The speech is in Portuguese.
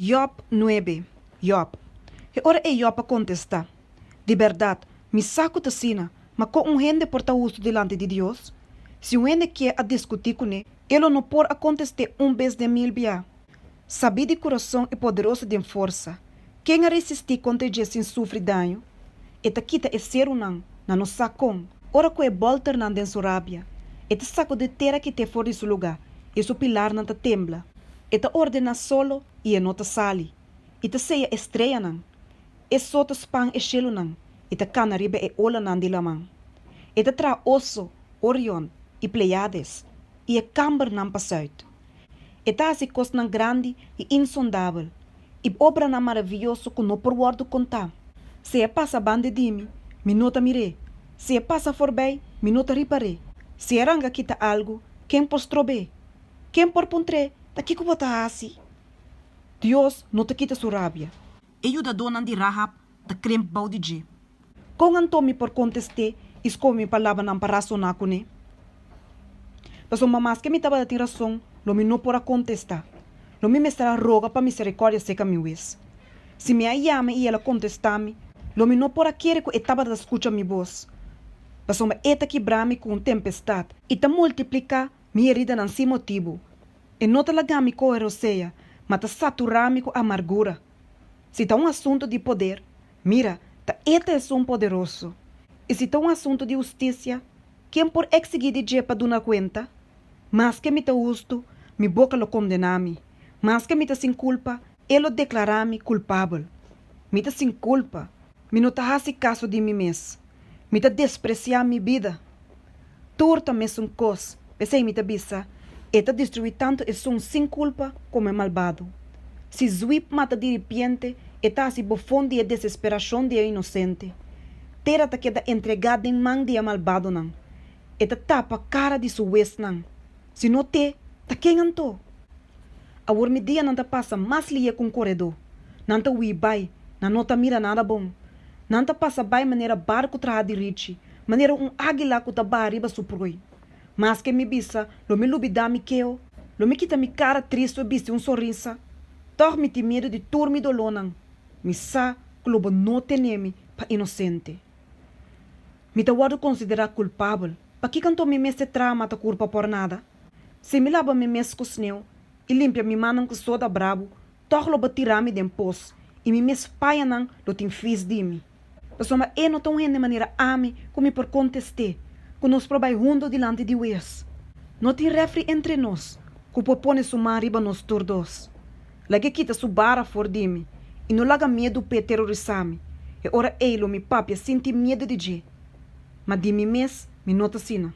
Job 9. Job. E ora é Job a contestar. De verdade, me saco de sina, mas com um gente por uso delante de Deus. Se um gente quer a discutir com ele não pode contestar vez de mil bia. Sabe de coração e poderoso de força. Quem a resistir contra Jesus sem sofrer danho? Eta quita é ser não, na no sacão. Ora que é voltar nan den surabia. Eta saco de terra que te for de seu lugar. E seu pilar não te tembla. Eta ordena solo e é nota sali. Eta seia estreia nan. E sota span e chelo nan. Eta cana ribe e ola nan de lamang. Eta tra osso, Orion e Pleiades. E é camber nan pasuit. Eta se cos nan grande e insondável. E obra nan maravilhoso que não por word contar. Se é passa bande dimi, minuta mire. Se é passa forbei, minuta ripare. Se é ranga kita algo, quem postrobe? Quem por puntre, daqui que bota assim. Deus não te quita sua rábia. E o da dona de Rahab, da creme bau de G. Com Antomi por contestar, escomi palavra não para razonar com ele. Mas uma mais que me tava de razão, lo me não por contestar. Lo me estará roga para misericórdia seca mi wes. Se me ayame e ela contestar-me, lo me não por querer que etapa da escuta mi voz. Mas uma eta quebrar-me com tempestade e ta multiplicar minha herida não sem motivo. E não te lagar-me com eroseia, mas ta saturar-me com amargura. Se tá um assunto de poder, mira, ta eta é um poderoso. E se tá um assunto de justiça, quem por exigir de je para dar conta? Mas que me ta justo, mi boca lo condena-me. Mas que me ta sem culpa, ele declarar-me culpável. Me ta sem culpa, me não ta hace caso de mim mesmo. Me ta despreciar mi vida. Turta me um cos, pensei me ta bisa, e ta destruir tanto e som sem culpa como é malvado. Se zuip mata de repente, e ta se bofonde e desesperação de inocente. Tera ta queda entregada em mão de malvado não. E ta tapa a cara de sua vez não. Se não te, ta quem anto? A dia não ta passa mais lia com corredor. Não ta ui bai, não ta mira nada bom. Não ta passa bai maneira barco traha de riche, maneira águila que ta bariba suproi. Mas que me bisa, lo me lubidami keo, lo me quita mi cara triste e biste sorriso. Torme te medo de turmi dolonan. Mi sa, globo não teneme pa inocente. Me ta guardo considerar culpável, pa que cantou me meste trama ta culpa por nada. Se me lava me mes cosneu, e limpia mi manan que soda brabo, torlo batirami den pos, e mi mes paianan lo tin fiz de mi. Pessoa e não tão de maneira ame como por contestar, que nos probai junto delante de Deus. Não tem refri entre nós, que propõe sumar riba nos turdos. Lage quita su bara for de mim, e não laga medo pe terrorizar-me. E ora ele, mi papia, senti medo de je. Mas de mim mes, me nota sina.